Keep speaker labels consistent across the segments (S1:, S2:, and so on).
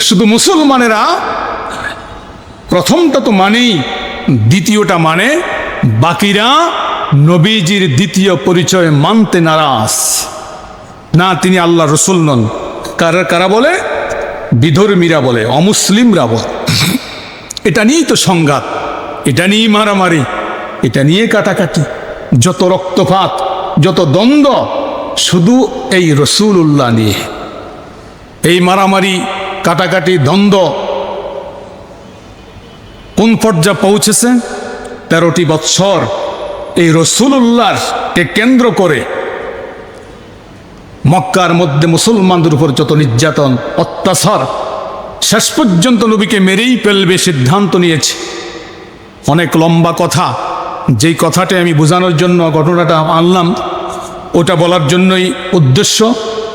S1: শুধু মুসলমানেরা প্রথমটা তো মানেই, দ্বিতীয়টা মানে বাকিরা নবীজির দ্বিতীয় পরিচয় মানতে নারাজ। না, তিনি আল্লাহ রসুল নন। কারা বলে? বিধর্মীরা বলে, অমুসলিমরা বলে। এটা নিয়েই তো সংঘাত, এটা নিয়েই মারামারি, এটা নিয়ে কাটাকাটি, যত রক্তপাত, যত দ্বন্দ্ব, শুধু এই রসুল্লাহ নিয়ে। এই মারামারি, কাটাকাটি, দ্বন্দ্ব কোন পর্যায়ে পৌঁছেছে? 13টি বৎসর এই রসুল্লাহকে কেন্দ্র করে মক্কার মধ্যে মুসলমানদের উপর যত নির্যাতন, অত্যাচার, শেষ পর্যন্ত নবীকে মেরেই ফেলবে সিদ্ধান্ত নিয়েছে। অনেক লম্বা কথা, যেই কথাটা আমি বোঝানোর জন্য ঘটনাটা আনলাম, ওটা বলার জন্যই উদ্দেশ্য।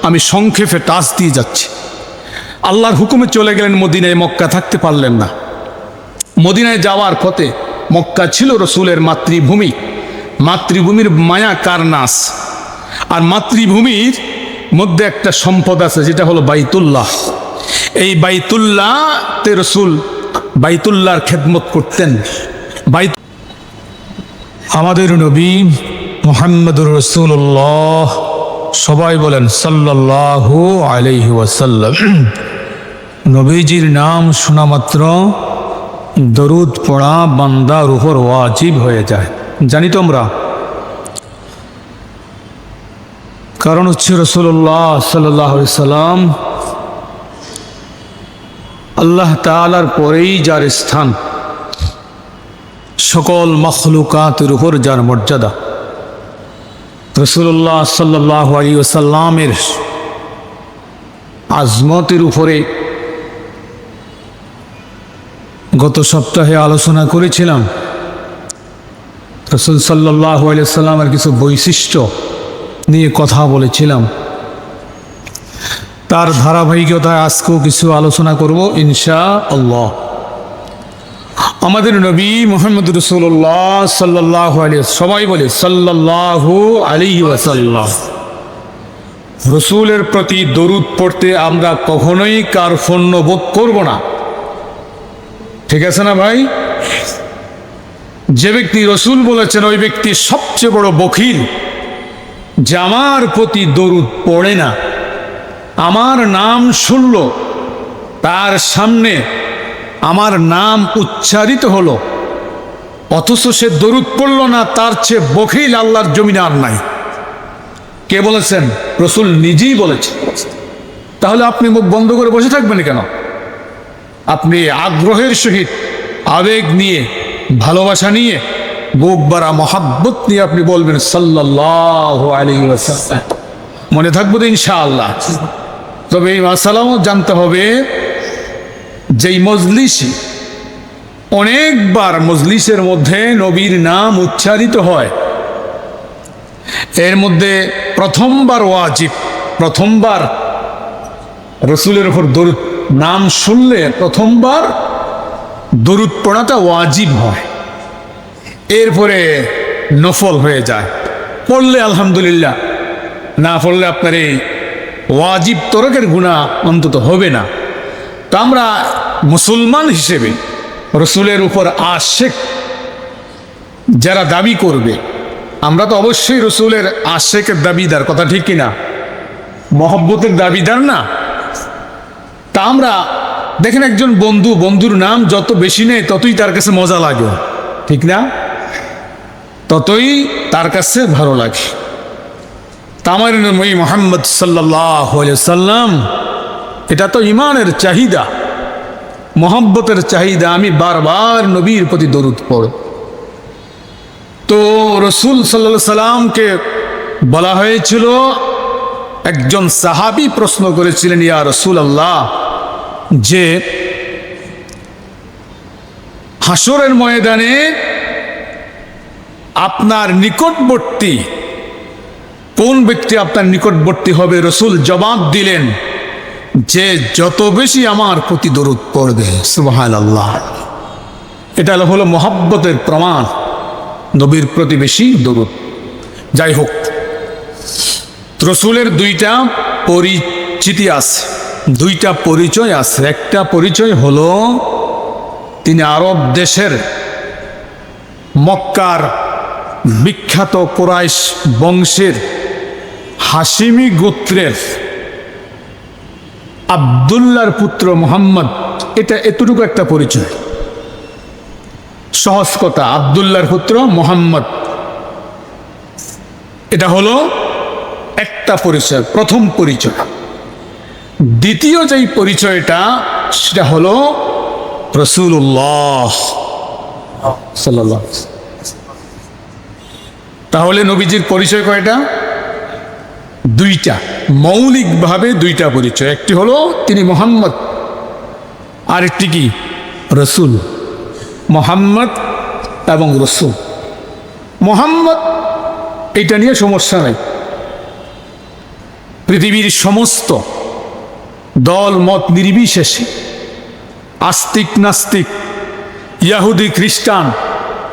S1: আমি সংক্ষেপে টাচ দিয়ে যাচ্ছি। আল্লাহর হুকুমে চলে গেলেন মদিনায়, মক্কা থাকতে পারলেন না। মদিনায় যাওয়ার পথে, মক্কা ছিল রসুলের মাতৃভূমি, মাতৃভূমির মায়া কার নাস। আর মাতৃভূমির মধ্যে একটা সম্পদ আছে, যেটা হলো বাইতুল্লাহ। এই বাইতুল্লাহতে রসুল বাইতুল্লাহর খেদমত করতেন। আমাদের নবী মুহাম্মদুর রাসূলুল্লাহ, সবাই বলেন সাল্লাল্লাহু আলাইহি ওয়াসাল্লাম। নবীজির নাম শোনা মাত্র দরুদ পড়া বান্দার উপর ওয়াজিব হয়ে যায়, জানি তোমরা। কারণ হচ্ছে রাসূলুল্লাহ সাল্লাল্লাহু আলাইহি সাল্লাম আল্লাহ তাআলার পরেই যার স্থান, সকল মখলুকাতের উপর যার মর্যাদা। রাসূলুল্লাহ সাল্লাল্লাহু আলাইহি ওয়াসাল্লামের আজমতের উপরে গত সপ্তাহে আলোচনা করেছিলাম। রাসূল সাল্লাল্লাহু আলাইহি ওয়াসাল্লামের কিছু বৈশিষ্ট্য নিয়ে কথা বলেছিলাম। তার ধারাবাহিকতায় আজকেও কিছু আলোচনা করব ইনশাআল্লাহ। আমাদের নবী মুহাম্মদ রাসূলুল্লাহ সাল্লাল্লাহু আলাইহি, সবাই বলে সাল্লাল্লাহু আলাইহি ওয়াসাল্লাম। রসুলের প্রতি দরুদ পড়তে আমরা কখনোই কার্পণ্য বোধ করব না, ঠিক আছে না ভাই? যে ব্যক্তি রসুল বলেছেন, ওই ব্যক্তি সবচেয়ে বড় বখিল, যে আমার প্রতি দরুদ পড়ে না। আমার নাম শুনল, তার সামনে আমার নাম উচ্চারিত হলো, অথচ সে দরুদ পড়ল না, তার চেয়ে বখিল আল্লাহর জমিনে আর নাই। কে বলেছেন? রসুল নিজেই বলেছেন। তাহলে আপনি মুখ বন্ধ করে বসে থাকবেন কেন? আপনি আগ্রহের সহিত, আবেগ নিয়ে, ভালোবাসা নিয়ে, বুক ভরা মহাব্বত নিয়ে আপনি বলবেন সাল্লাল্লাহু আলাইহি ওয়াসাল্লাম। মনে থাকবে তো ইনশাআল্লাহ। তবে এই মাসালাও জানতে হবে, যেই মজলিসে অনেকবার মজলিসের মধ্যে নবীর নাম উচ্চারিত হয়, এর মধ্যে প্রথমবার ওয়াজিব, প্রথমবার রসুলের উপর দরুদ, নাম শুনলে প্রথমবার দরুদ পড়াটা ওয়াজিব হয়। এরপরে নফল হয়ে যায়। পড়লে আলহামদুলিল্লাহ, না পড়লে আপনার এই ওয়াজিব তরকের গুনাহ অন্তত হবে না। তো আমরা মুসলমান হিসেবে রসুলের উপর আশেক যারা দাবি করবে, আমরা তো অবশ্যই রসুলের আশেকের দাবিদার, কথা ঠিক কিনা? মহব্বতের দাবিদার না? তা আমরা দেখেন, একজন বন্ধুর নাম যত বেশি নেয় ততই তার কাছে মজা লাগে, ঠিক না? ততই তার কাছে ভালো লাগে। তা আমার নবী মুহাম্মদ সাল্লাল্লাহু আলাইহি সাল্লাম, এটা তো ইমানের চাহিদা, মহব্বতের চাহিদা। আমি বারবার নবীর প্রতি দরুদ পড়ব। তো রসুল সাল্লাল্লাহু আলাইহি সাল্লামকে বলা হয়েছিল, একজন সাহাবী প্রশ্ন করেছিলেন, ইয়া রাসূলুল্লাহ, যে হাসরের ময়দানে আপনার নিকটবর্তী কোন ব্যক্তি আপনার নিকটবর্তী হবে? রসুল জবাব দিলেন যে যত বেশি আমার প্রতি দরুদ পড়বে। সুবহানাল্লাহ। এটা হলো মহব্বতের প্রমাণ, নবীর প্রতি বেশি দরুদ। যাই হোক, রসুলের দুইটা পরিচিতি আছে, দুইটা পরিচয় আছে। একটা পরিচয় হলো তিনি আরব দেশের মক্কার বিখ্যাত কুরাইশ বংশের হাশিমি গোত্রের আব্দুল্লাহর পুত্র মুহাম্মদ। এটা এতটুকু একটা পরিচয়, সহজ কথা, আব্দুল্লাহর পুত্র মুহাম্মদ। এটা হলো একটা পরিচয়, প্রথম পরিচয়। দ্বিতীয় যেই পরিচয়টা সেটা হলো রাসূলুল্লাহ সাল্লাল্লাহু আলাইহি ওয়াসাল্লাম। তাহলে নবীজির পরিচয় কয়টা? দুইটা, মৌলিকভাবে দুইটা পরিচয়। একটি হলো তিনি মুহাম্মদ, আর একটি কি? রসুল। মুহাম্মদ এবং রসুল। মুহাম্মদ এটা নিয়ে সমস্যা নাই। পৃথিবীর সমস্ত দল মত নির্বিশেষে, আস্তিক নাস্তিক, ইহুদি খ্রিস্টান,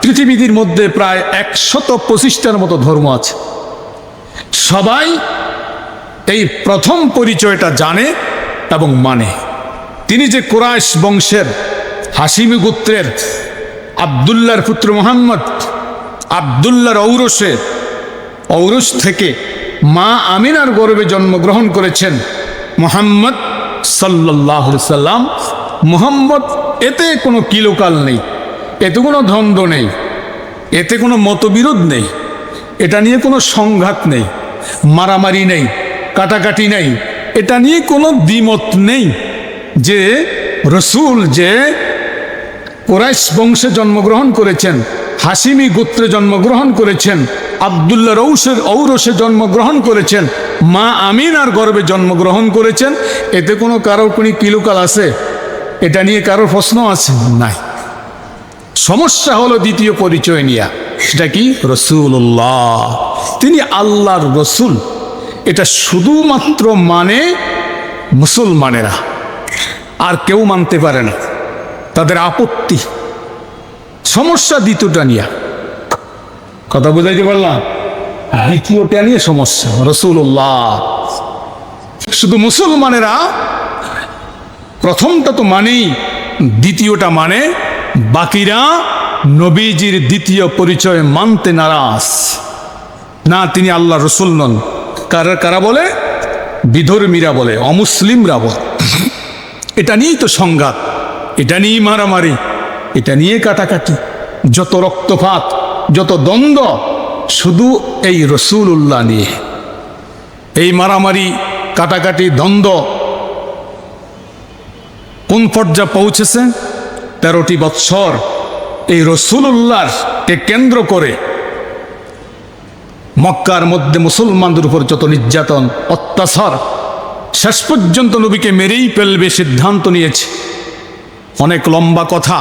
S1: পৃথিবীর মধ্যে প্রায় 125টার মতো ধর্ম আছে। সবাই এই প্রথম পরিচয়টা জানে এবং মানে। তিনি যে কুরাইশ বংশের হাশিমি গোত্রের আব্দুল্লাহর পুত্র মুহাম্মদ, আব্দুল্লাহর ঔরস থেকে মা আমিনার গর্ভে জন্মগ্রহণ করেছেন মুহাম্মদ সাল্লাল্লাহু আলাইহি সাল্লাম। মুহাম্মদ, এতে কোনো কিলোকাল নেই, এতে কোনো দ্বন্দ্ব নেই, এতে কোনো মতবিরোধ নেই, এটা নিয়ে কোনো সংঘাত নেই, মারামারি নেই, কাটাকাটি নেই, এটা নিয়ে কোনো দ্বিমত নেই যে রসুল যে কুরাইশ বংশে জন্মগ্রহণ করেছেন, হাশিমি গোত্রে জন্মগ্রহণ করেছেন, আব্দুল্লাহর ঔরসে জন্মগ্রহণ করেছেন, মা আমিনার গর্ভে জন্মগ্রহণ করেছেন, এতে কোনো কারোর কোনো কিলুকাল আছে? এটা নিয়ে কারোর প্রশ্ন আছে? নাই। সমস্যা হলো দ্বিতীয় পরিচয় নিয়ে। সেটা কি? রসুল্লাহ, তিনি আল্লাহর রসুল। এটা শুধুমাত্র মানে মুসলমানেরা, আর কেউ মানতে পারে না, তাদের আপত্তি। সমস্যা দ্বিতীয়টা নিয়ে। কথা বুঝাইতে পারলাম? দ্বিতীয়টা নিয়ে সমস্যা। রসুল্লাহ শুধু মুসলমানেরা প্রথমটা তো মানেই, দ্বিতীয়টা মানে বাকিরা নবীজির দ্বিতীয় পরিচয় মানতে নারাজ। না, তিনি আল্লাহ রসুল নন। কারা বলে? বিধর্মীরা বলে, অমুসলিমরা বলে। এটা নিয়েই তো সংঘাত, এটা নিয়েই মারামারি, এটা নিয়ে কাটাকাটি, যত রক্তপাত, যত দ্বন্দ্ব, শুধু এই রসুল্লাহ নিয়ে। এই মারামারি, কাটাকাটি, দ্বন্দ্ব কোন পর্যায়ে পৌঁছেছে? 13টি বৎসর এই রসুল্লাহকে কেন্দ্র করে মক্কার মধ্যে মুসলমানদের উপর যত নির্যাতন, অত্যাচার, শেষ পর্যন্ত নবীকে মেরেই ফেলবে সিদ্ধান্ত নিয়েছে। অনেক লম্বা কথা,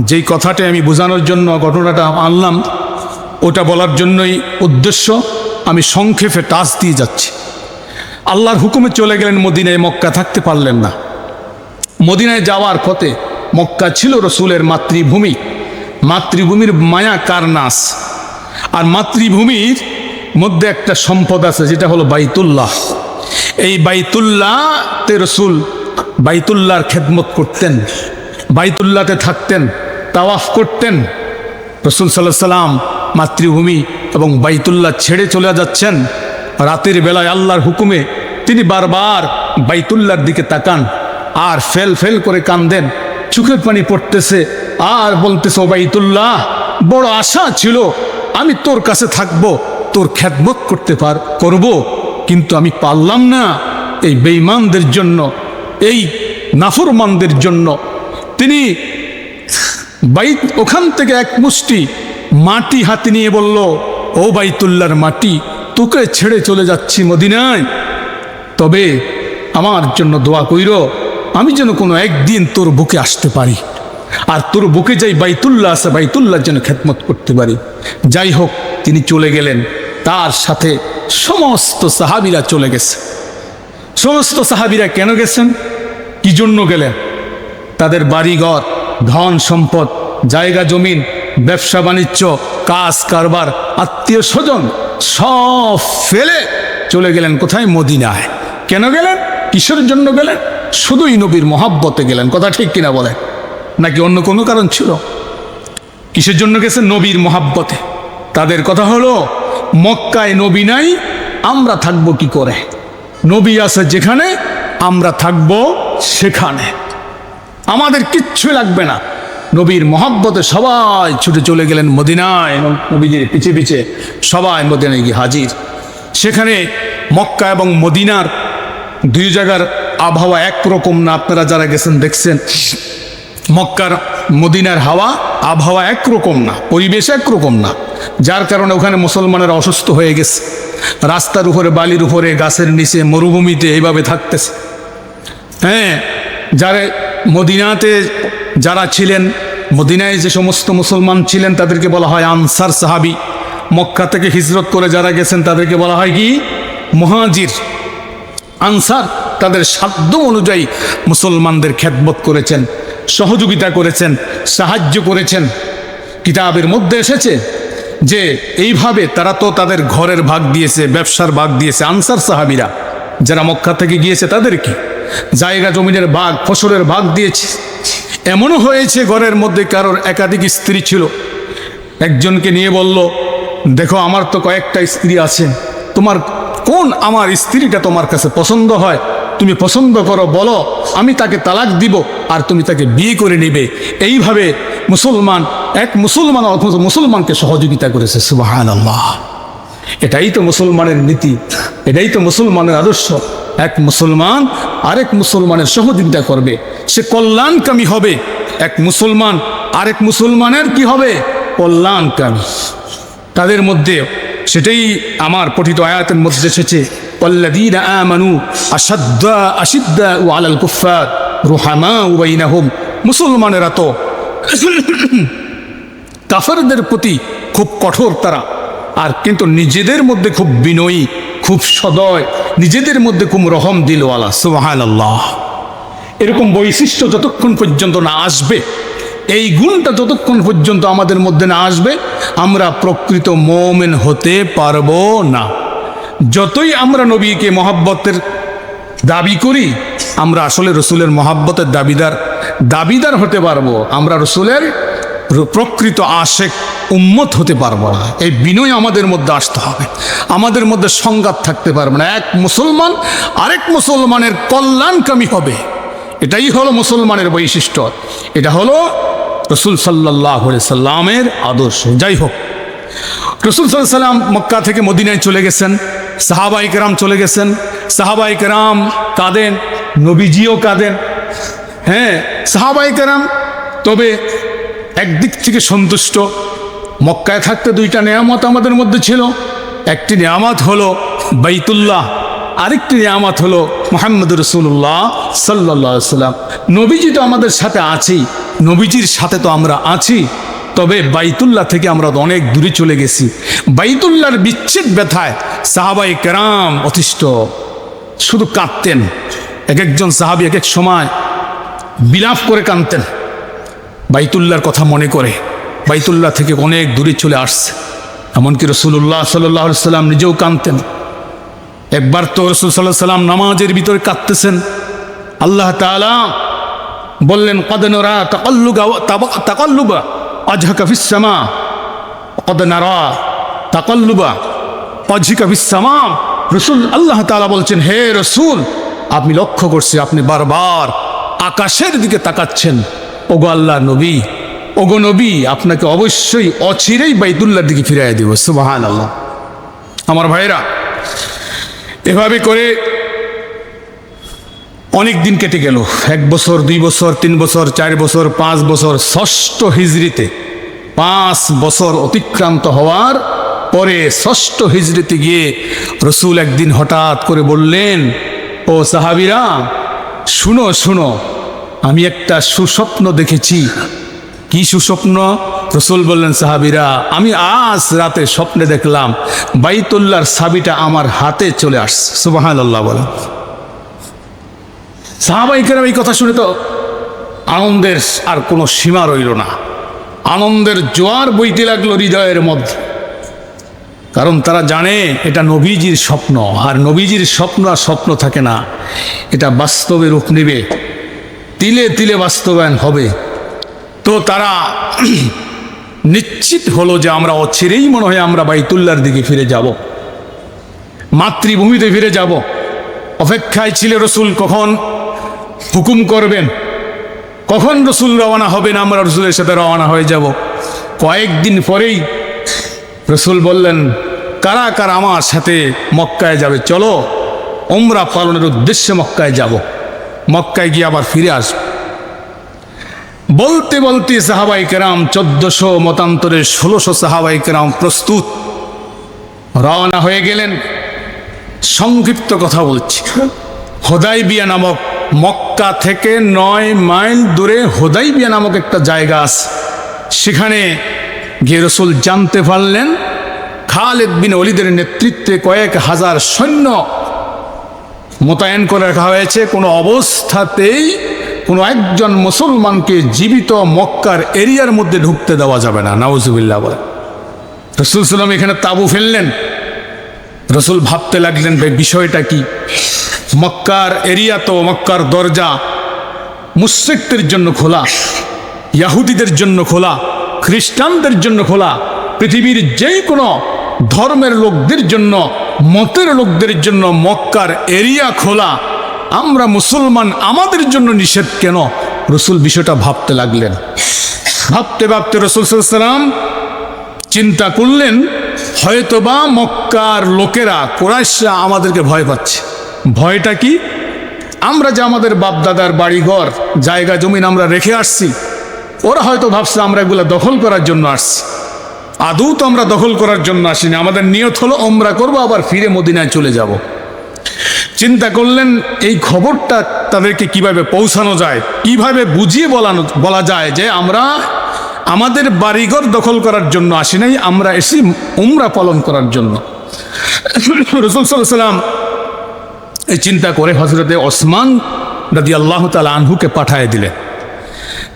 S1: যেই কথাটা আমি বোঝানোর জন্য ঘটনাটা আনলাম, ওটা বলার জন্যই উদ্দেশ্য। আমি সংক্ষেপে টাচ দিয়ে যাচ্ছি। আল্লাহর হুকুমে চলে গেলেন মদিনায়, মক্কা থাকতে পারলেন না। মদিনায় যাওয়ার পথে, মক্কা ছিল রসুলের মাতৃভূমি, মাতৃভূমির মায়া কার নাস। আর মাতৃভূমির মধ্যে একটা সম্পদ আছে, যেটা হলো বাইতুল্লাহ। এই বাইতুল্লাহতে রসুল বাইতুল্লাহর খেদমত করতেন, বাইতুল্লাহতে থাকতেন, তাওয়াফ করতেন। রসুল সাল্লাল্লাহু আলাইহি সাল্লাম মাতৃভূমি এবং বাইতুল্লাহ ছেড়ে চলে যাচ্ছেন। রাতের বেলায় আল্লাহর হুকুমে তিনি বারবার বাইতুল্লাহর দিকে তাকান আর ফেল করে কান্দেন, চোখের পানি পড়তেছে, আর বলতেছে, ও বাইতুল্লাহ, বড় আশা ছিল আমি তোর কাছে থাকবো, তোর খেদমত করব, কিন্তু আমি পারলাম না। এই বেঈমানদের জন্য, এই নাফরমানদের জন্য। তিনি ওখান থেকে এক মুষ্টি মাটি হাতে নিয়ে বলল, ও বাইতুল্লাহর মাটি, তোকে ছেড়ে চলে যাচ্ছি মদিনায়, তবে আমার জন্য দোয়া কইরো, আমি যেন কোনো একদিন তোর বুকে আসতে পারি, আর তোর বুকে যাই বাইতুল্লাহ আছে, বাইতুল্লাহর জন্য খেদমত করতে পারি। যাই হোক, তিনি চলে গেলেন, তার সাথে সমস্ত সাহাবীরা চলে গেছে। সমস্ত সাহাবীরা কেন গেছেন, কি জন্য গেলেন? তাদের বাড়িঘর, ধন সম্পদ, জায়গা জমিন, ব্যবসা বাণিজ্য, কাজ কারবার, আত্মীয় স্বজন সব ফেলে চলে গেলেন কোথায়? মদিনায়। কেন গেলেন? কিসের জন্য গেলেন? শুধুই নবীর মহাব্বতে গেলেন। কথা ঠিক কিনা বলেন? নাকি অন্য কোনো কারণ ছিল? কিসের জন্য গেছেন? নবীর মহাব্বতে। তাদের কথা হলো, মক্কায় নবী নাই, আমরা থাকবো কি করে? নবী আছে যেখানে, আমরা থাকবো সেখানে, আমাদের কিচ্ছু লাগবে না। নবীর মহাব্বতে সবাই ছুটে চলে গেলেন মদিনায়, এবং নবীজির পিছে পিছে সবাই মদিনায় গিয়ে হাজির। সেখানে মক্কা এবং মদিনার দুই জায়গার আবহাওয়া একরকম না। আপনারা যারা গেছেন দেখছেন, মক্কার মদিনার হাওয়া আবহাওয়া একরকম না, পরিবেশ একরকম না, যার কারণে ওখানে মুসলমানেরা অসুস্থ হয়ে গেছে। রাস্তার উপরে, বালির উপরে, গাছের নিচে, মরুভূমিতে এইভাবে থাকতেছে। হ্যাঁ, যারা মদিনাতে যারা ছিলেন, মদিনায় যে সমস্ত মুসলমান ছিলেন তাদেরকে বলা হয় আনসার সাহাবি। মক্কা থেকে হিজরত করে যারা গেছেন তাদেরকে বলা হয় কি? মুহাজির। আনসার তাদের সাধ্য অনুযায়ী মুসলমানদের খেদমত করেছেন, সহযোগিতা করেছেন, সাহায্য করেছেন। কিতাবের মধ্যে এসেছে যে এইভাবে তারা তো তাদের ঘরের ভাগ দিয়েছে, ব্যবসার ভাগ দিয়েছে। আনসার সাহাবিরা যারা মক্কা থেকে গিয়েছে তাদেরকে জায়গা জমিনের ভাগ, ফসলের ভাগ দিয়েছে। এমনও হয়েছে ঘরের মধ্যে কারোর একাধিক স্ত্রী ছিল, একজনকে নিয়ে বলল, দেখো আমার তো কয়েকটা স্ত্রী আছে, তোমার কোন আমার স্ত্রীটা তোমার কাছে পছন্দ হয়, তুমি পছন্দ করো, বলো, আমি তাকে তালাক দিব আর তুমি তাকে বিয়ে করে নেবে। এইভাবে মুসলমান এক মুসলমান মুসলমানকে সহযোগিতা করেছে। সুবহানাল্লাহ! এটাই তো মুসলমানের নীতি, এটাই তো মুসলমানের আদর্শ। এক মুসলমান আরেক মুসলমানের সহযোগিতা করবে, সে কল্যাণকামী হবে। এক মুসলমান আরেক মুসলমানের কি হবে? কল্যাণকামী। তাদের মধ্যে সেটাই আমার পঠিত আয়াতের মধ্যে এসেছে, ওয়াল্লাযীনা আমানু আশিদ্দাউ আলাল কুফফার রুহামাউ বাইনাহুম। মুসলমানেরা তো কাফেরদের প্রতি খুব কঠোর তারা, আর কিন্তু নিজেদের মধ্যে খুব বিনয়ী, খুব সদয়, নিজেদের মধ্যে খুব রহম দিলওয়ালা। সুবহানাল্লাহ! এরকম বৈশিষ্ট্য যতক্ষণ পর্যন্ত না আসবে, এই গুণটা যতক্ষণ পর্যন্ত আমাদের মধ্যে না আসবে, আমরা প্রকৃত মুমিন হতে পারবো না। যতই আমরা নবীকে মহাব্বতের দাবি করি, আমরা আসলে রসুলের মহাব্বতের দাবিদার হতে পারবো, আমরা রসুলের প্রকৃত আশেক উম্মত হতে পারবো না। এই বিনয় আমাদের মধ্যে আসতে হবে, আমাদের মধ্যে সংঘাত থাকতে পারবে না। এক মুসলমান আরেক মুসলমানের কল্যাণকামী হবে, এটাই হলো মুসলমানের বৈশিষ্ট্য, এটা হলো রসুল সাল্লাল্লাহু আলাইহি সাল্লামের আদর্শ। যাই হোক, রসুল সাল্লাল্লাহু আলাইহি সাল্লাম মক্কা থেকে মদিনায় চলে গেছেন, সাহাবায়ে কেরাম চলে গেছেন, সাহাবায়ে কেরাম কাঁদেন, নবীজিও কাঁদেন। হ্যাঁ, সাহাবায়ে কেরাম তবে একদিক থেকে সন্তুষ্ট। মক্কায় থাকতে দুইটা নেয়ামত আমাদের মধ্যে ছিল, একটি নেয়ামত হলো বাইতুল্লাহ, আরেকটি নিয়ামত হলো মুহাম্মদুর রাসূলুল্লাহ সাল্লাল্লাহু আলাইহি সাল্লাম। নবীজি তো আমাদের সাথে আছেই, নবীজির সাথে তো আমরা আছি, তবে বাইতুল্লাহ থেকে আমরা অনেক দূরে চলে গেছি। বাইতুল্লাহর বিচ্ছেদ ব্যথায় সাহাবায়ে কেরাম অতিষ্ঠ, শুধু কাঁদতেন। এক একজন সাহাবী এক এক সময় বিলাপ করে কাঁদতেন বাইতুল্লাহর কথা মনে করে, বাইতুল্লাহ থেকে অনেক দূরে চলে আসছে। এমনকি রাসূলুল্লাহ সাল্লাল্লাহু আলাইহি সাল্লাম নিজেও কাঁদতেন। একবার তো রাসূল সাল্লাল্লাহু আলাইহি সাল্লাম নামাজের ভিতরে কাঁদতেছেন, আল্লাহ তাআলা বললেন, ক্বাদ নারা তাকাল্লুবা ওয়াজহিকা ফিস সামা, ক্বাদ নারা তাকাল্লুবা ওয়াজহিকা ফিস সামা। রাসূল, আল্লাহ তাআলা বলছেন, হে রাসূল, আপনি লক্ষ্য করছি আপনি বারবার আকাশের দিকে তাকাচ্ছেন। ওগো আল্লাহ নবী, ওগো নবী, আপনাকে অবশ্যই অচিরেই বাইতুল্লাহর দিকে ফিরাইয়া দিব। সুবহানাল্লাহ! আমার ভাইরা, এভাবে করে অনেক দিন কেটে গেল, 1 বছর, 2 বছর, 3 বছর, 4 বছর, 5 বছর। 6ষ্ঠ হিজরিতে 5 বছর অতিক্রান্ত হওয়ার পরে 6ষ্ঠ হিজরিতে গিয়ে রসুল একদিন হঠাৎ করে বললেন, ও সাহাবীরা, শুনো শুনো, আমি একটা সুস্বপ্ন দেখেছি। কি সুস্বপ্ন? রসুল বললেন, সাহাবীরা, আমি আজ রাতে স্বপ্নে দেখলাম বাইতুল্লাহর চাবিটা আমার হাতে চলে আসছে। সুবহানাল্লাহ বলেন। সাহাবায়ে কেরাম এই কথা শুনে তো আনন্দের আর কোনো সীমা রইল না, আনন্দের জোয়ার বইতে লাগলো হৃদয়ের মধ্যে। কারণ তারা জানে এটা নবীজির স্বপ্ন, আর নবীজির স্বপ্ন আর স্বপ্ন থাকে না, এটা বাস্তবে রূপ নেবে, তিলে তিলে বাস্তবায়ন হবে। তো তারা নিশ্চিত হলো যে আমরা অচিরেই মনে হয় আমরা বাইতুল্লাহর দিকে ফিরে যাব, মাতৃভূমিতে ফিরে যাব। অপেক্ষায় ছিল রসুল কখন হুকুম করবেন, কখন রসুল রওনা হবেন, আমরা রসুলের সাথে রওনা হয়ে যাব। কয়েকদিন পরেই রসুল বললেন, কারা কারা আমার সাথে মক্কায় যাবে, চলো উমরা পালনের উদ্দেশ্যে মক্কায় যাব, মক্কায় গিয়ে আবার ফিরে আসব। বলতে বলতে সাহাবাই কেরাম 1400, মতান্তরে 1600 সাহাবাই কেরাম প্রস্তুত, রওনা হয়ে গেলেন। সংক্ষিপ্ত কথা বলছি, হুদাইবিয়া নামক, মক্কা থেকে 9 মাইল দূরে হুদাইবিয়া নামক একটা জায়গা আছে। সেখানে গিয়ে রসুল জানতে পারলেন খালিদ বিন ওয়ালিদের নেতৃত্বে কয়েক হাজার সৈন্য মোতায়েন করে রাখা হয়েছে। কোনো অবস্থাতেই কোনো একজন মুসলমানকে জীবিত মক্কার এরিয়ার মধ্যে ঢুকতে দেওয়া যাবে না। নাউজুবিল্লাহ বলে রসুল সাল্লাম এখানে তাঁবু ফেললেন। রসুল ভাবতে লাগলেন, ভাই বিষয়টা কি? মক্কার এরিয়া তো, মক্কার দরজা মুশরিকদের জন্য খোলা, ইহুদিদের জন্য খোলা, খ্রিস্টানদের জন্য খোলা, পৃথিবীর যে কোনো ধর্মের লোকদের জন্য, মতের লোকদের জন্য মক্কার এরিয়া খোলা। আমরা মুসলমান, আমাদের জন্য নিষেধ কেন? রসুল বিষয়টা ভাবতে লাগলেন। ভাবতে ভাবতে রসুল সাল্লাল্লাহু আলাইহি ওয়াসাল্লাম চিন্তা করলেন, হয়তোবা মক্কার লোকেরা, কুরাইশরা আমাদেরকে ভয় পাচ্ছে। ভয়টা কি? আমরা যে আমাদের বাপদাদার বাড়িঘর, জায়গা জমিন আমরা রেখে আসছি, ওরা হয়তো ভাবছে আমরা এগুলো দখল করার জন্য আসছি। আদৌ তো আমরা দখল করার জন্য আসিনি, আমাদের নিয়ত হলো ওমরা করবো, আবার ফিরে মদিনায় চলে যাব। চিন্তা করলেন এই খবরটা তাদেরকে কিভাবে পৌঁছানো যায়, কিভাবে বুঝিয়ে বলা যায় যে আমরা আমাদের বাড়িঘর দখল করার জন্য আসি নাই, আমরা এসে উমরা পালন করার জন্য। রাসূল সাল্লাল্লাহু আলাইহি ওয়াসাল্লাম এই চিন্তা করে হযরতে ওসমান রাদিয়াল্লাহু তাআলা আনহুকে পাঠিয়ে দিলেন।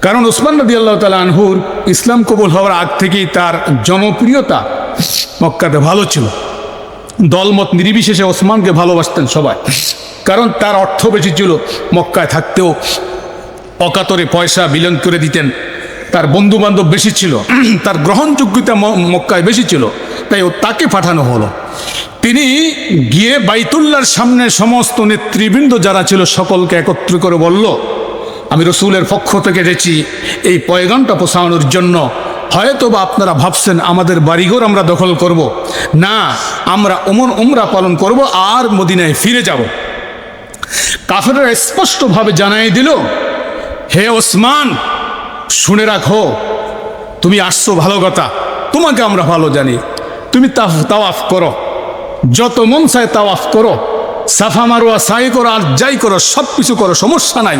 S1: কারণ ওসমান রাদিয়াল্লাহু তাআলা আনহুর ইসলাম কবুল হওয়ার আগ থেকেই তার জনপ্রিয়তা মক্কাতে ভালো ছিল। দলমত নির্বিশেষে ওসমানকে ভালোবাসতেন সবাই, কারণ তার অর্থ বেশি ছিল। মক্কায় থাকতেও অকাতরে পয়সা বিলন করে দিতেন, তার বন্ধু বান্ধব বেশি ছিল, তার গ্রহণযোগ্যতা মক্কায় বেশি ছিল, তাই তাকে পাঠানো হলো। তিনি গিয়ে বাইতুল্লাহর সামনে সমস্ত নেতৃবৃন্দ যারা ছিল সকলকে একত্র করে বলল, আমি রসুলের পক্ষ থেকে এসেছি এই পয়গামটা পৌঁছানোর জন্য। হয়তোবা আপনারা ভাবছেন আমাদের বাড়িঘর আমরা দখল করব না, আমরা উমরা পালন করব আর মদিনায় ফিরে যাব। কাফেররা স্পষ্টভাবে জানাই দিল, হে ওসমান, শুনে রাখো, তুমি আসছো ভালো কথা, তোমাকে আমরা ভালো জানি, তুমি তাওয়াফ করো, যত মন চায় তাওয়াফ করো, সাফা মারওয়া সাই করো, আর যাই করো, সব কিছু করো, সমস্যা নাই।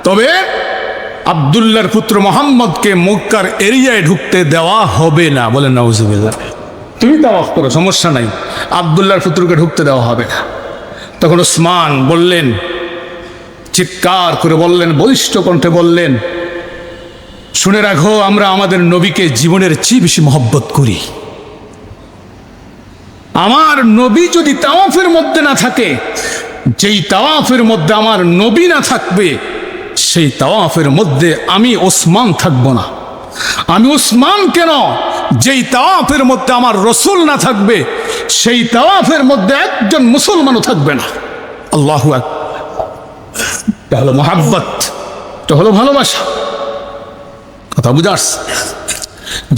S1: তবে আব্দুল্লাহর পুত্র মোহাম্মদকে মক্কার এরিয়ায় ঢুকতে দেওয়া হবে না। বলেন নাউজুবিল্লাহ। তুমি তাওয়াফ করো, সমস্যা নাই, আব্দুল্লাহর পুত্রকে ঢুকতে দেওয়া হবে না। তখন ওসমান বললেন, চিৎকার করে বললেন, বলিষ্ঠ কণ্ঠে বললেন, শুনে রাখো, আমরা আমাদের নবীকে জীবনের চেয়ে বেশি মহব্বত করি। আমার নবী যদি তাওয়াফের মধ্যে না থাকে, যেই তাওয়াফের মধ্যে আমার নবী না থাকবে, সেই তাওয়াফের মধ্যে আমি ওসমান থাকব না। আমি ওসমান কেন, যেই তাওয়াফের মধ্যে আমার রসুল না থাকবে, সেই তাওয়াফের মধ্যে একজন মুসলমানও থাকবে না। আল্লাহু আকবার। এটা হলো মহাব্বত, এটা হলো ভালোবাসা। কথা বুঝাস?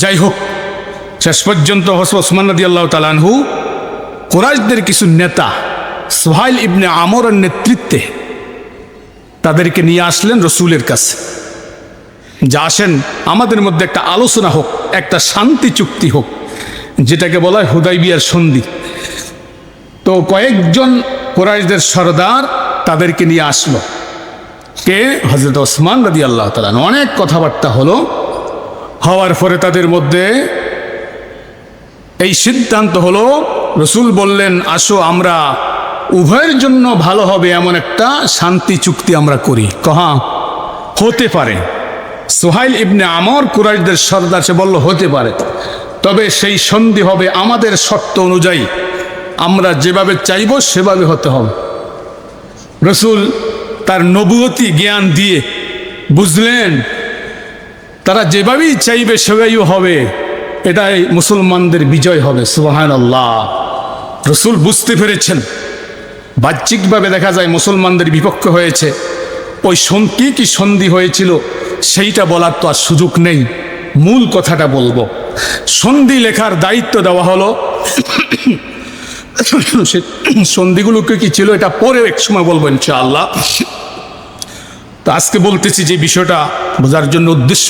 S1: যাই হোক, শেষ পর্যন্ত ওসমান রাদিয়াল্লাহু তাআলা আনহু কুরাইশদের কিছু নেতা সুহাইল ইবনে আমরের নেতৃত্বে তাদেরকে নিয়ে আসলেন রসুলের কাছে, যা আসেন আমাদের মধ্যে একটা আলোচনা হোক, একটা শান্তি চুক্তি হোক, যেটাকে বলা হয় হুদাইবিয়ার সন্ধি। তো কয়েকজন কুরাইশদের সরদার তাদেরকে নিয়ে আসলো। কে? হযরত ওসমান রাদিয়াল্লাহু তাআলা। অনেক কথাবার্তা হলো, হওয়ার পরে তাদের মধ্যে এই সিদ্ধান্ত হলো, রসুল বললেন, আসো আমরা উভয়ের জন্য ভালো হবে এমন একটা শান্তি চুক্তি আমরা করি। কহা হতে পারে। সুহাইল ইবনে আমর কুরাইশদের সরদার, সে বলল হতে পারে। তবে সেই সন্ধি হবে আমাদের শর্ত অনুযায়ী, আমরা যেভাবে চাইব সেভাবে হতে হবে। রসুল তার নবুয়তি জ্ঞান দিয়ে বুঝলেন তারা যেভাবেই চাইবে সেভাবেই হবে, এটাই মুসলমানদের বিজয় হবে। সুবহানাল্লাহ। রসুল বুঝতে পেরেছেন, বাহ্যিকভাবে দেখা যায় মুসলমানদের বিপক্ষ হয়েছে, ওই কি কি সন্ধি হয়েছিল সেইটা বলার তো আর সুযোগ নেই, মূল কথাটা বলবো। সন্ধি লেখার দায়িত্ব দেওয়া হলো, সন্ধিগুলো কি ছিল এটা পরে এক সময় বলবো ইনশাআল্লাহ। তো আজকে বলতেছি যে বিষয়টা বোঝার জন্য উদ্দেশ্য,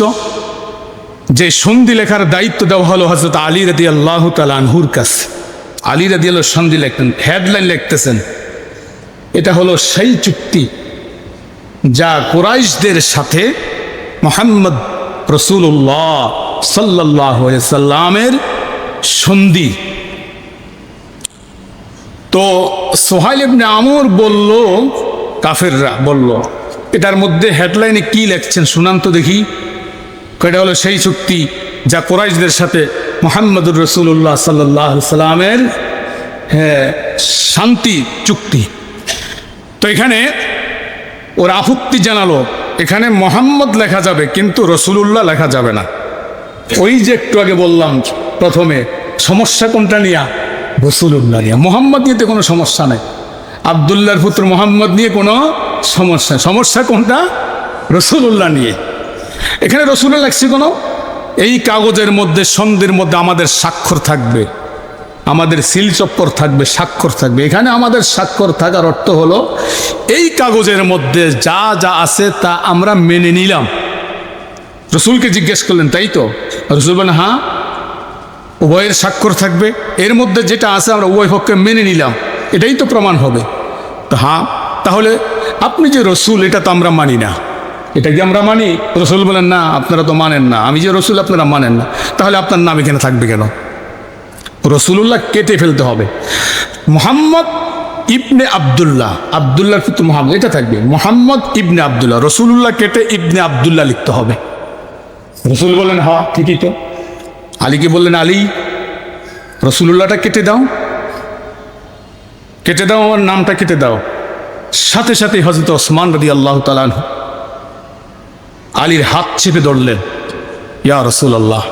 S1: যে সন্ধি লেখার দায়িত্ব দেওয়া হলো হযরত আলী রাদিয়াল্লাহু তাআলা আনহুর কাছে। আলী রাদিয়াল্লাহু সন্ধি লিখতেন, হেডলাইন লিখতেছেন, এটা হলো সেই চুক্তি যা কুরাইশদের সাথে মুহাম্মদ রাসূলুল্লাহ সাল্লাল্লাহু আলাইহি সাল্লামের সন্ধি। তো সোহাইল ইবনে আমর বলল, কাফেররা বলল, এটার মধ্যে হেডলাইনে কি লিখছেন শুনান তো দেখি। এটা হলো সেই চুক্তি যা কুরাইশদের সাথে মুহাম্মদুর রাসূলুল্লাহ সাল্লাল্লাহু আলাইহি সাল্লামের শান্তি চুক্তি। তো এখানে ওরা আপত্তি জানালো, এখানে মোহাম্মদ লেখা যাবে কিন্তু রসুলুল্লাহ লেখা যাবে না। ওই যে একটু আগে বললাম প্রথমে, সমস্যা কোনটা নিয়ে? রসুলুল্লাহ নিয়ে। মোহাম্মদ নিয়ে তো কোনো সমস্যা নেই, আবদুল্লাহর পুত্র মোহাম্মদ নিয়ে কোনো সমস্যা। সমস্যা কোনটা? রসুলুল্লাহ নিয়ে। এখানে রসুলুল্লাহ লেখছে কোনো, এই কাগজের মধ্যে সন্ধির মধ্যে আমাদের স্বাক্ষর থাকবে, আমাদের সিল চপ্পর থাকবে, স্বাক্ষর থাকবে। এখানে আমাদের স্বাক্ষর থাকার অর্থ হলো এই কাগজের মধ্যে যা যা আছে তা আমরা মেনে নিলাম। রসুলকে জিজ্ঞেস করলেন, তাই তো? রসুল বলেন, হ্যাঁ, উভয়ের স্বাক্ষর থাকবে, এর মধ্যে যেটা আছে আমরা উভয় পক্ষে মেনে নিলাম, এটাই তো প্রমাণ হবে। তো হ্যাঁ, তাহলে আপনি যে রসুল এটা তো আমরা মানি না, এটা কি আমরা মানি? রসুল বলেন, না আপনারা তো মানেন না, আমি যে রসুল আপনারা মানেন না, তাহলে আপনার নাম এখানে থাকবে কেন? রসুলুল্লাহ কেটে ফেলতে হবে। মুহাম্মদ ইবনে আবদুল্লাহ, আবদুল্লাহর পুত্র মুহাম্মদ, এটা থাকবে মুহাম্মদ ইবনে আবদুল্লাহ। রসুলুল্লাহ কেটে ইবনে আবদুল্লাহ লিখতে হবে। রসুল বললেন, হ্যাঁ ঠিকই তো। আলীকে বললেন, আলী রসুলুল্লাহটা কেটে দাও, কেটে দাও, আমার নামটা কেটে দাও। সাথে সাথে হযরত ওসমান রাদিয়াল্লাহু তাআলা আনহু আলীর হাত চেপে ধরলেন, ইয়া রাসূলুল্লাহ,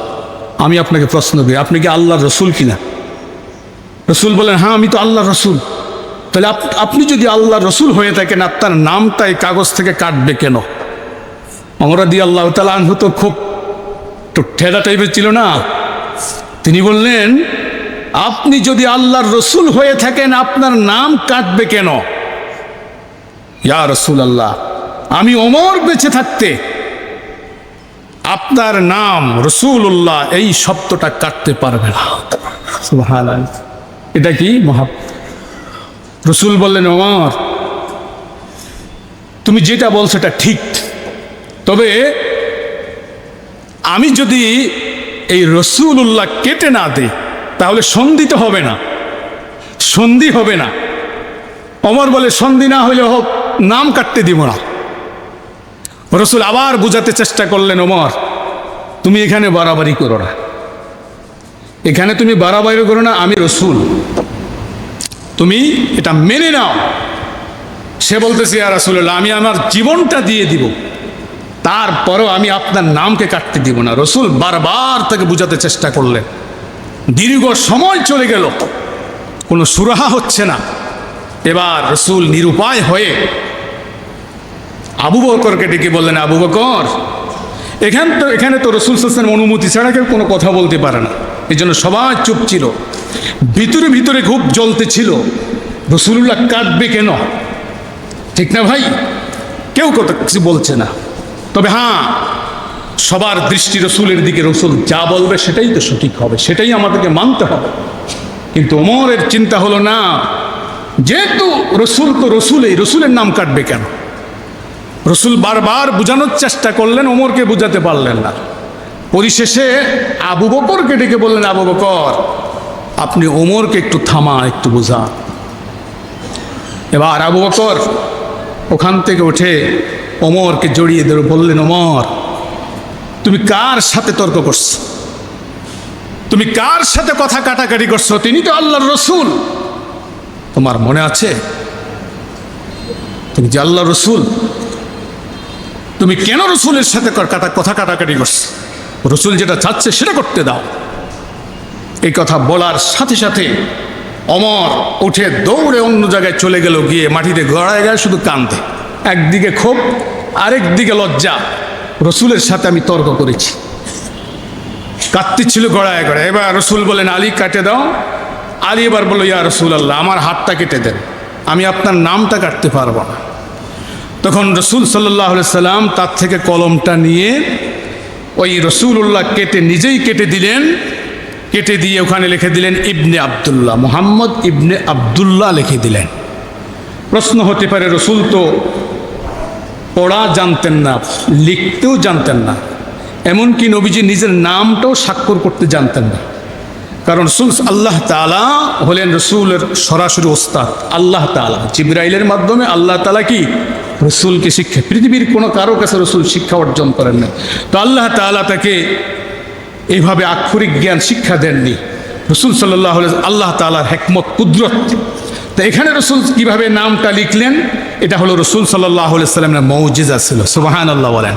S1: আমি আপনাকে প্রশ্ন করি, আপনি কি আল্লাহর রসুল কিনা? রসুল বলেন, হ্যাঁ আমি তো আল্লাহর রসুল। তাহলে আপনি যদি আল্লাহর রসুল হয়ে থাকেন, আপনার নামটা এই কাগজ থেকে কাটবে কেন? ওমর রাদিয়াল্লাহু তাআলা আনহু তো খুব ঠেলা টাইপের ছিল না, তিনি বললেন, আপনি যদি আল্লাহর রসুল হয়ে থাকেন আপনার নাম কাটবে কেন? ইয়া রাসূলুল্লাহ, আমি ওমর বেঁচে থাকতে আপনার নাম রসুল্লাহ এই শব্দটা কাটতে পারবে না। সুবহানাল্লাহ। এটা কি মহাব্বত? রসুল বললেন, ওমর তুমি যেটা বলছো এটা ঠিক, তবে আমি যদি এই রসুল্লাহ কেটে না দিই তাহলে সন্ধি তো হবে না, সন্ধি হবে না। ওমর বলে, সন্ধি না হলে হোক, নাম কাটতে দিব না। রসুল আবার বুঝাতে চেষ্টা করলেন, ওমর তুমি এখানে বাড়াবাড়ি করো না, এখানে তুমি বাড়াবাড়ি করো না, আমি রসুল, তুমি এটা মেনে নাও। সে বলতেছে, ইয়া রাসূলুল্লাহ, আমি আমার জীবনটা দিয়ে দিব, তারপরও আমি আপনার নামকে কাটতে দিব না। রসুল বারবার তাকে বুঝাতে চেষ্টা করলেন। দীর্ঘ সময় চলে গেল, কোনো সুরাহা হচ্ছে না। এবার রসুল নিরুপায় হয়ে আবু বকরকে ডেকে বললেন, আবু বকর, এখানে তো রসুল সাল্লাল্লাহু আলাইহি ওয়াসাল্লাম অনুমতি ছাড়া কেউ কোনো কথা বলতে পারে না, এই জন্য সবাই চুপ ছিল। ভিতরে ভিতরে খুব জ্বলতে ছিল, রসুলুল্লাহ কাটবে কেন? ঠিক না ভাই? কেউ কিছু বলছে না। তবে হ্যাঁ, সবার দৃষ্টি রসুলের দিকে, রসুল যা বলবে সেটাই তো সঠিক হবে, সেটাই আমাদেরকে মানতে হবে। কিন্তু ওমরের চিন্তা হলো না, যেহেতু রসুল তো রসুলেই, রসুলের নাম কাটবে কেন? রসুল বারবার বোঝানোর চেষ্টা করলেন, ওমরকে বোঝাতে পারলেন না। পরিশেষে আবু বকরকে ডেকে বললেন, আবু বকর আপনি ওমরকে একটু থামা, একটু বোঝা। এবার আবু বকর ওখান থেকে উঠে ওমরকে জড়িয়ে ধরে বললেন, ওমর তুমি কার সাথে তর্ক করছো? তুমি কার সাথে কথা কাটাকাটি করছো? তিনি তো আল্লাহর রসুল। তোমার মনে আছে তুমি যে আল্লাহর রসুল, তুমি কেন রসুলের সাথে কথা কাটাকাটি করছো? রসুল যেটা চাচ্ছে সেটা করতে দাও। এই কথা বলার সাথে সাথে ওমর উঠে দৌড়ে অন্য জায়গায় চলে গেল, গিয়ে মাটিতে গড়ায় গায়ে শুধু কাঁদে। একদিকে ক্ষোভ, আরেক দিকে লজ্জা। রসুলের সাথে আমি তর্ক করেছি, কাঁদতেছিল গড়ায় গড়ায়। এবার রসুল বলেন, আলী কাটে দাও। আলী এবার বলল, ইয়া রসুল আল্লাহ, আমার হাতটা কেটে দেন, আমি আপনার নামটা কাটতে পারবো না। তখন রসুল সাল্লাল্লাহু আলাইহি সাল্লাম তার থেকে কলমটা নিয়ে ওই রসুল্লাহ নিজেই কেটে দিলেন। কেটে দিয়ে ওখানে লিখে দিলেন ইবনে আবদুল্লাহ, মুহাম্মদ ইবনে আবদুল্লাহ লিখে দিলেন। প্রশ্ন হতে পারে, রসুল তো পড়া জানতেন না, লিখতেও জানতেন না, এমনকি নবীজি নিজের নামটাও স্বাক্ষর করতে জানতেন না। কারণ রসুল আল্লাহ তাআলা হলেন রসুলের সরাসরি ওস্তাদ। আল্লাহ তাআলা জিবরাইলের মাধ্যমে আল্লাহ তাআলা কি রসুলকে শিক্ষা, পৃথিবীর কোনো কারো কাছে রসুল শিক্ষা অর্জন করেন না। তো আল্লাহ তাআলা তাকে এইভাবে আক্ষরিক জ্ঞান শিক্ষা দেননি। রসুল সাল্লাল্লাহু আলাইহি ওয়াসাল্লাম আল্লাহ তাআলার হিকমত, কুদরত। তো এখানে রসুল কিভাবে নামটা লিখলেন, এটা হলো রসুল সাল্লাল্লাহু আলাইহি ওয়াসাল্লামের মুজিজা ছিল। সুবহানাল্লাহ বলেন।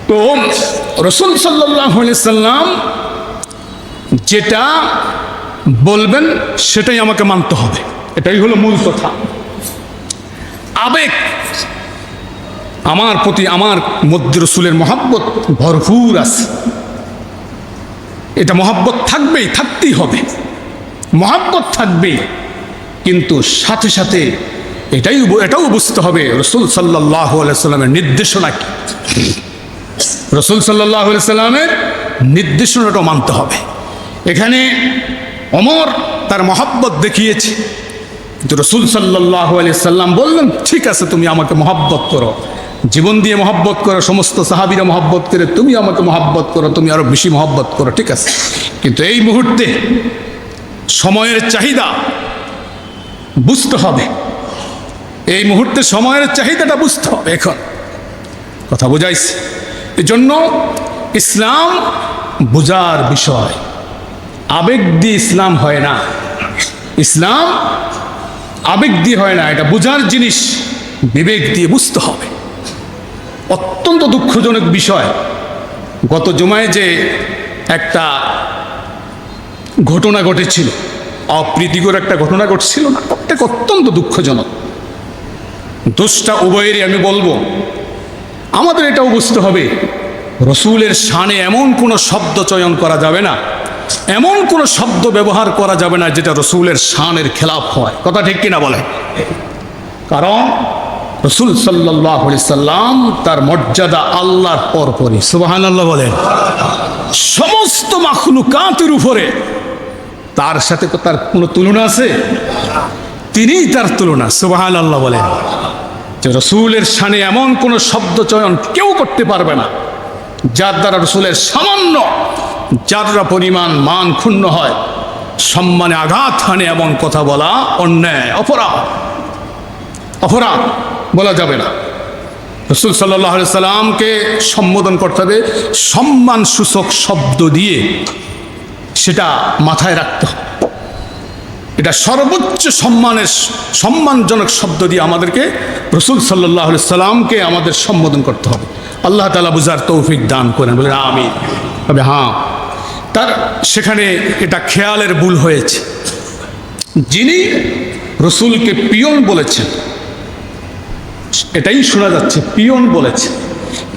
S1: তো রসুল সাল্লাল্লাহু আলাইহি ওয়াসাল্লাম যেটা বলবেন সেটাই আমাকে মানতে হবে, এটাই হলো মূল কথা। আবেগ, আমার প্রতি আমার মধ্যে রসুলের মহব্বত ভরপুর আছে, এটা মহব্বত থাকবেই, থাকতেই হবে, মহব্বত থাকবেই। কিন্তু সাথে সাথে এটাও বুঝতে হবে রসুল সাল্লাল্লাহু আলাইহি সাল্লামের নির্দেশনা কি। রসুল সাল্লাল্লাহু আলাইহি সাল্লামের নির্দেশনাটাও মানতে হবে। এখানে ওমর তার মহব্বত দেখিয়েছে, কিন্তু রসুল সাল্লাল্লাহু আলাইহি সাল্লাম বললেন, ঠিক আছে তুমি আমাকে মহব্বত করো, জীবন দিয়ে মহব্বত করো, সমস্ত সাহাবীরা মহব্বত করে, তুমি আমাকে মহব্বত করো, তুমি আরো বেশি মহব্বত করো, ঠিক আছে। কিন্তু এই মুহূর্তে সময়ের চাহিদা বুঝতে হবে, এই মুহূর্তে সময়ের চাহিদাটা বুঝতে হবে। এখন কথা বুঝাইছে। এজন্য ইসলাম বুঝার বিষয়, আবেগ দিয়ে ইসলাম হয় না, ইসলাম আবেগ দিয়ে হয় না, এটা বুঝার জিনিস, বিবেক দিয়ে বুঝতে হবে। অত্যন্ত দুঃখজনক বিষয়, গত জুমায় যে একটা ঘটনা ঘটেছিল, অপ্রীতিকর একটা ঘটনা ঘটছিল না, প্রত্যেক অত্যন্ত দুঃখজনক। দোষটা উভয়েরই আমি বলবো। আমাদের এটাও বুঝতে হবে, রসুলের শানে এমন কোনো শব্দ চয়ন করা যাবে না, এমন কোনো শব্দ ব্যবহার করা যাবে না যেটা রসুলের শানের খেলাফ হয়। কথা ঠিক কিনা বলে? কারণ রসুল সাল্লাল্লাহু আলাইহি সাল্লাম তার মর্যাদা আল্লাহর পরপরই, সুবহানাল্লাহ বলেন, সমস্ত মাখলুকাতের উপরে। তার সাথে তার কোনো তুলনা আছে? তিনিই তার তুলনা, সুবহানাল্লাহ বলেন। যে রসুলের শানে এমন কোনো শব্দ চয়ন কেউ করতে পারবে না যার দ্বারা রসুলের সামান্য যারা পরিমাণ মান ক্ষুণ্ণ হয়, সম্মানে আঘাত হানে এমন কথা বলা অন্যায়, অপরাধ, অপরাধ বলা যাবে না। রসুল সাল্লাল্লাহু আলাইহি সাল্লামকে সম্বোধন করতে হবে সম্মান সূচক শব্দ দিয়ে, সেটা মাথায় রাখতে হবে। এটা সর্বোচ্চ সম্মানজনক শব্দ দিয়ে আমাদেরকে রসুল সাল্লাল্লাহু আলাইহি সাল্লামকে আমাদের সম্বোধন করতে হবে। আল্লাহ তাআলা বুঝার তৌফিক দান করেন, বলেন আমিন। তবে হ্যাঁ, তার সেখানে এটা খেয়ালের ভুল হয়েছে। যিনি রসুলকে পিয়ন বলেছেন, এটাই শোনা যাচ্ছে, পিয়ন বলেছে।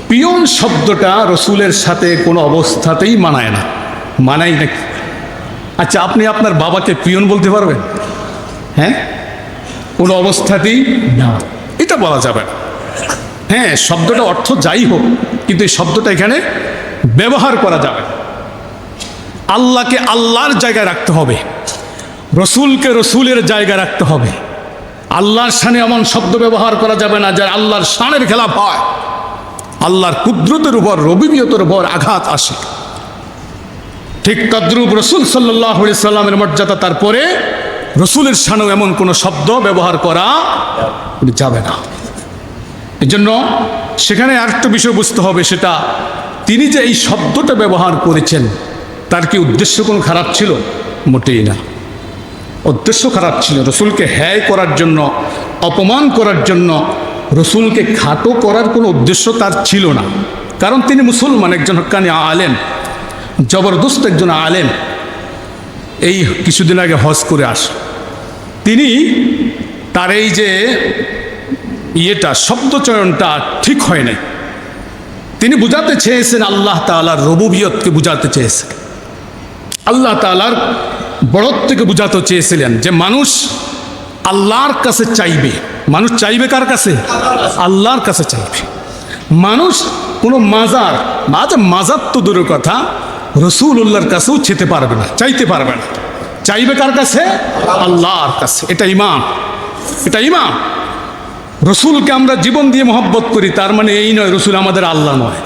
S1: পিয়ন শব্দটা রসুলের সাথে কোনো অবস্থাতেই মানায় না, মানাই নাকি? আচ্ছা, আপনি আপনার বাবাকে পিয়ন বলতে পারবেন? হ্যাঁ, কোনো অবস্থাতেই না, এটা বলা যাবে না। হ্যাঁ, শব্দটা অর্থ যাই হোক, কিন্তু এই শব্দটা এখানে ব্যবহার করা যাবে না। আল্লাহকে আল্লাহর জায়গায় রাখতে হবে, রসুলকে রসুলের জায়গায় রাখতে হবে। আল্লাহর শানে এমন শব্দ ব্যবহার করা যাবে না যার আল্লাহর শানের খেলাফ হয়, আল্লাহর কুদরতের উপর, রবিবিয়তের উপর আঘাত আসে। ঠিক তদ্রূপ রসুল সাল্লাল্লাহু আলাইহি সাল্লামের মর্যাদা, তারপরে রসুলের শানেও এমন কোনো শব্দ ব্যবহার করা যাবে না। এই জন্য সেখানে আরেকটা বিষয় বুঝতে হবে, সেটা তিনি যে এই শব্দটা ব্যবহার করেছেন, তার কি উদ্দেশ্য কোনো খারাপ ছিল? মোটেই না, উদ্দেশ্য খারাপ ছিল। রসুলকে হ্যায় করার জন্য, অপমান করার জন্য, রসুলকে খাটো করার কোনো উদ্দেশ্য তার ছিল না। কারণ তিনি মুসলমান, একজন হক্কানি আলেম, জবরদস্ত একজন আলেম। এই কিছুদিন আগে হজ করে তিনি তার এই যে শব্দচয়নটা ঠিক হয় নাই। তিনি বুঝাতে চেয়েছেন আল্লাহ তাআলার রুবুবিয়তকে বুঝাতে চেয়েছেন, আল্লাহ তাআলার বড়ত্বকে বুঝাতে চেয়েছিলেন যে মানুষ আল্লাহর কাছে চাইবে। মানুষ চাইবে কার কাছে? আল্লাহর কাছে চাইবে। মানুষ কোনো মাজার তো দূরের কথা, রসুল্লাহর কাছেও যেতে পারবে না, চাইতে পারবে না। চাইবে কার কাছে? আল্লাহর কাছে। এটা ঈমান, এটা ঈমান। রসুলকে আমরা জীবন দিয়ে মহব্বত করি, তার মানে এই নয় রসুল আমাদের আল্লাহ নয়।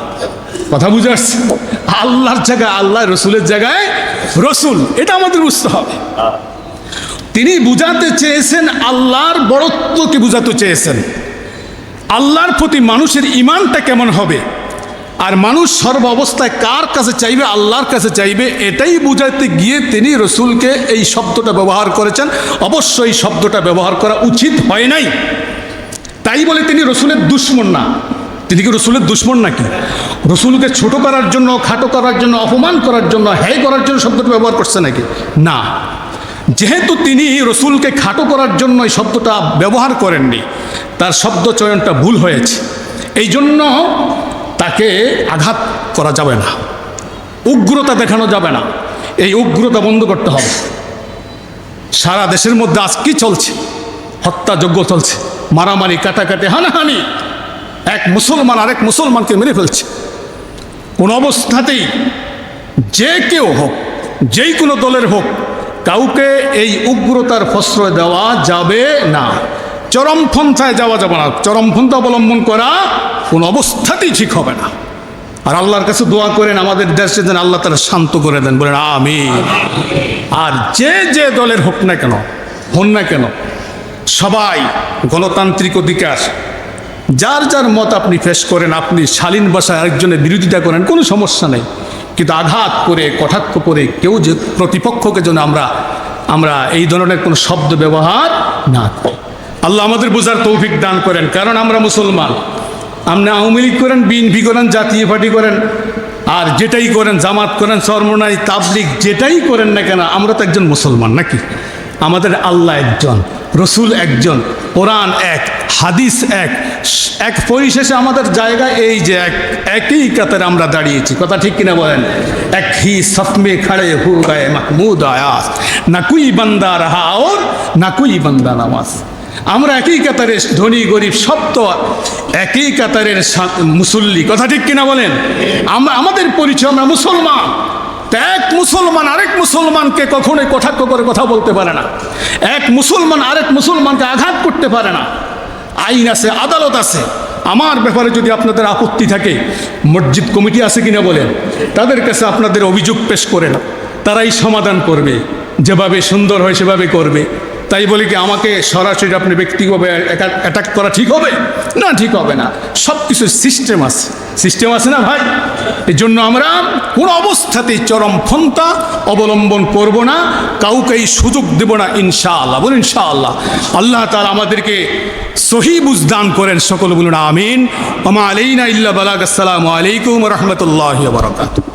S1: কথা বুঝে আসছে? আল্লাহর জায়গায় আল্লাহ, রসুলের জায়গায় রসুল, এটা আমাদের বুঝতে হবে। তিনি বুঝাতে চেয়েছেন আল্লাহর বড়ত্বকে বুঝাতে চেয়েছেন, আল্লাহর প্রতি মানুষের ঈমানটা কেমন হবে, আর মানুষ সর্ব অবস্থায় কার কাছে চাইবে? আল্লাহর কাছে চাইবে। এটাই বুঝাতে গিয়ে তিনি রসুলকে এই শব্দটা ব্যবহার করেছেন। অবশ্যই এই শব্দটা ব্যবহার করা উচিত হয় নাই, তাই বলে তিনি রসুলের দুশমন না। তিনি কি রসুলের দুশমন নাকি? রসুলকে ছোট করার জন্য, খাটো করার জন্য, অপমান করার জন্য, হ্যায় করার জন্য শব্দটা ব্যবহার করছে নাকি? না। যেহেতু তিনি রসুলকে খাটো করার জন্য এই শব্দটা ব্যবহার করেননি, তার শব্দ চয়নটা ভুল হয়েছে, এই জন্য তাকে আঘাত করা যাবে না, উগ্রতা দেখানো যাবে না। এই উগ্রতা বন্ধ করতে হবে। সারা দেশের মধ্যে আজ কি চলছে? হত্যাযজ্ঞ চলছে, মারামারি, কাটাকাটি, হানাহানি। এক মুসলমান আরেক মুসলমানকে মেরে ফেলছে। কোন অবস্থাতেই যে কেউ হোক, যেই কোনো দলের হোক, কাউকে এই উগ্রতার প্রশ্রয় দেওয়া যাবে না। চরমপন্থায় যাওয়া যাবে না। চরমপন্থা অবলম্বন করা কোনো অবস্থাতেই ঠিক হবে না। আর আল্লাহর কাছে দোয়া করেন আমাদের দেশে যেন আল্লাহ তারা শান্ত করে দেন, বলেন আমিন। আর যে দলের হোক না কেন, হন না কেন, সবাই গণতান্ত্রিক অধিকার, যার যার মত আপনি পেশ করেন, আপনি শালীন ভাষায় আরেকজনের বিরোধিতা করেন, কোনো সমস্যা নেই। কিন্তু আঘাত করে, কটাক্ষ করে কেউ যে প্রতিপক্ষকে যেন আমরা এই ধরনের কোনো শব্দ ব্যবহার না করি। আল্লাহ আমাদের বোঝার তৌফিক দান করেন। কারণ আমরা মুসলমান। আপনি আওয়ামী লীগ করেন, বিএনপি করেন, জাতীয় পার্টি করেন, আর যেটাই করেন, জামাত করেন, চরমনাই, তাবলিগ, যেটাই করেন না কেন, আমরা তো একজন মুসলমান নাকি? আমাদের আল্লাহ একজন, রসুল একজন, কোরআন এক, হাদিস এক। পরিশেষে আমাদের জায়গায় এই যে একই কাতারে আমরা দাঁড়িয়েছি। কথা ঠিক কিনা বলেন? এক হি সফমে খড়ে হো গায়ে মাহমুদ আয়াস, না কুই বান্দা রাহা আর না কুই বান্দা নামাজ। আমরা একই কাতারে, ধনী গরিব সব তো একই কাতারের মুসল্লি। কথা ঠিক কিনা বলেন? আমাদের পরিচয় আমরা মুসলমান। এক মুসলমান আরেক মুসলমানকে কখনোই কটাক্ষ করে কথা বলতে পারে না। এক মুসলমান আরেক মুসলমানকে আঘাত করতে পারে না। আইন আছে, আদালত আছে। আমার ব্যাপারে যদি আপনাদের আপত্তি থাকে, মসজিদ কমিটি আছে কিনা বলেন, তাদের কাছে আপনাদের অভিযোগ পেশ করে না, তারাই সমাধান করবে। যেভাবে সুন্দর হয় সেভাবে করবে। তাই বলি কি আমাকে সরাসরি আপনি ব্যক্তিগতভাবে অ্যাটাক করা ঠিক হবে না? ঠিক হবে না। সব কিছু সিস্টেম আছে, সিস্টেম আছে না ভাই? এই জন্য আমরা কোনো অবস্থাতেই চরমপন্থা অবলম্বন করব না, কাউকেই সুযোগ দেব না ইনশাআল্লাহ। বলুন ইনশাআল্লাহ। আল্লাহ তাআলা আমাদেরকে সহি বুঝ দান করেন। সকলে বলুন আমিন। ওয়া মা আলাইনা ইল্লা বালাগ। আসসালামু আলাইকুম ওয়া রাহমাতুল্লাহি ওয়া বারাকাতুহু।